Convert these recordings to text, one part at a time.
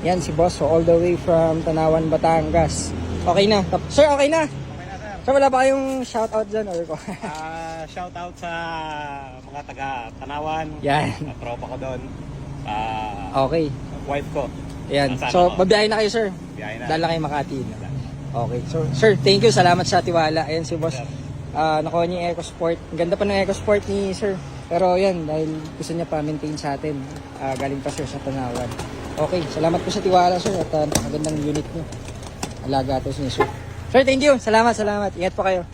Yan si boss. So all the way from Tanawan, Batangas. Okay na. Sir, okay na. Sir, wala ba kayong shoutout dyan? Or ko? Shout out sa mga taga Tanawan. Yan. Tropa ko doon. Okay. Wife ko. Yan. Nasaan So, ako? babiyahe na kayo, sir. Biyahe na. Dala kayo Makati. Okay. So, sir, thank you. Salamat sa tiwala. Ayan si boss. Nakuha niya yung EcoSport. Ang ganda pa ng EcoSport ni sir. Pero yan, dahil gusto niya pa maintain sa atin. Galing pa sir sa Tanawan. Okay. Salamat po sa tiwala, sir. At magandang unit niyo. Alaga to si sir. Sir, thank you. Salamat. Ingat po kayo.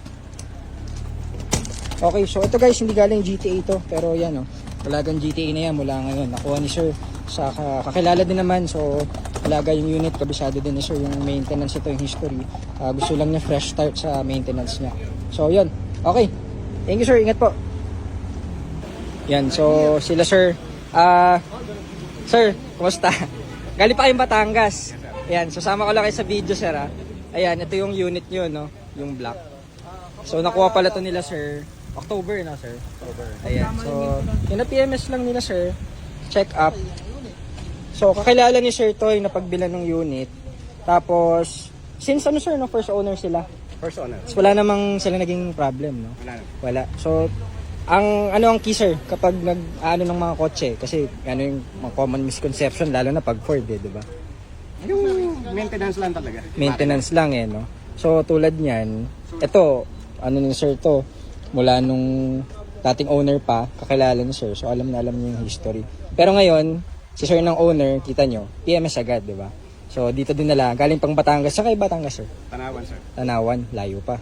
Okay. So, ito guys, hindi galing GTA to. Pero yan, talagang GTA na yan mula ngayon. Nakuha ni sir sa kakilala din naman. So, alaga yung unit, kabisado din ni sir yung maintenance ito, yung history. Gusto lang niya fresh start sa maintenance niya. So, yun. Okay. Thank you, sir. Ingat po. Yan. So, sila, sir. Sir, kumusta? Galing pa kayong Batangas. Yan. So, sama ko lang kayo sa video, sir, ha. Ayan. Ito yung unit nyo, no? Yung black. So, nakuha pala to nila, sir. October na, sir. October. Ayan. So, yung na-PMS lang nila, sir. Check up. So, kakilala ni Sir Toy na pagbilan ng unit. Tapos, since ano sir, no, first owner sila. First owner. So, wala namang sila naging problem, no? Wala. So, ang key sir, kapag ng mga kotse, kasi yung mga common misconception, lalo na pag Ford, di ba? Yung maintenance lang talaga. Maintenance lang, no? So, tulad niyan, ito, ni sir to, mula nung dating owner pa, kakilala ni sir. So, alam niya yung history. Pero ngayon, si sir ng owner, kita nyo, PMS agad, di ba? So, dito din nila, galing pang Batangas. Saan kayo Batangas, sir? Tanawan, sir. Tanawan, layo pa.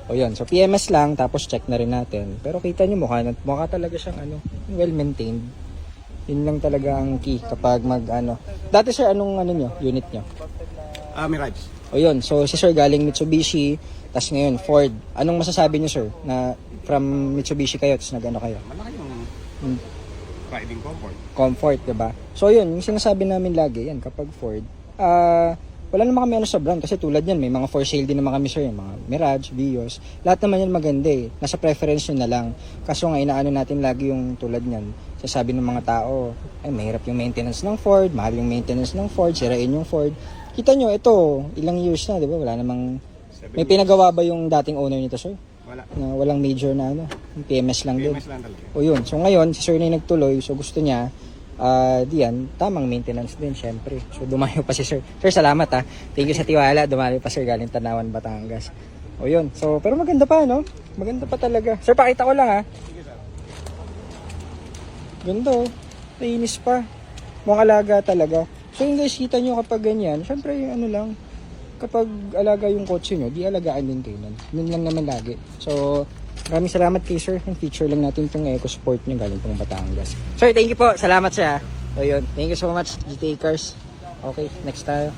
O yun, so PMS lang, tapos check na rin natin. Pero kita nyo, mukha talaga siyang well-maintained. Yun lang talaga ang key kapag Dati sir, anong unit nyo? Mirage. O yun, so si sir galing Mitsubishi, tas ngayon Ford. Anong masasabi nyo sir, na from Mitsubishi kayo, tas kayo? Malaki yung riding comfort. Comfort, diba? So yun, yung sinasabi namin lagi, yan, kapag Ford, wala naman kami sa brand kasi tulad yan, may mga for sale din naman kami sir, yung mga Mirage, Vios, lahat naman yan maganda nasa preference nyo na lang. Kaso nga inaano natin lagi yung tulad nyan, sasabi ng mga tao, ay mahirap yung maintenance ng Ford, mahal yung maintenance ng Ford, sirain yung Ford. Kita nyo, ito, ilang years na, diba? Wala namang, may pinagawa ba yung dating owner nito sir? Wala. Na walang major na yung PMS lang din. PMS lang talaga. O yun, so ngayon, si sir na yung nagtuloy, so gusto niya, diyan, tamang maintenance din, syempre. So, dumayo pa si sir. Sir, salamat ha. Thank you sa tiwala. Dumayo pa sir, galing Tanawan, Batangas. O yun. So, pero maganda pa, no? Maganda pa talaga. Sir, pakita ko lang ha. Ganda, oh. Nainis pa. Mukhang alaga talaga. So, yung guys, kita nyo kapag ganyan, syempre, lang, kapag alaga yung kotse nyo, di alagaan din kayo nun. Yun lang naman lagi. So, maraming salamat kay sir. Yung feature lang natin itong EcoSport nyo galing pong Batangas. Sir, thank you po. Salamat sir. So yun. Thank you so much GTA Cars. Okay, next tayo.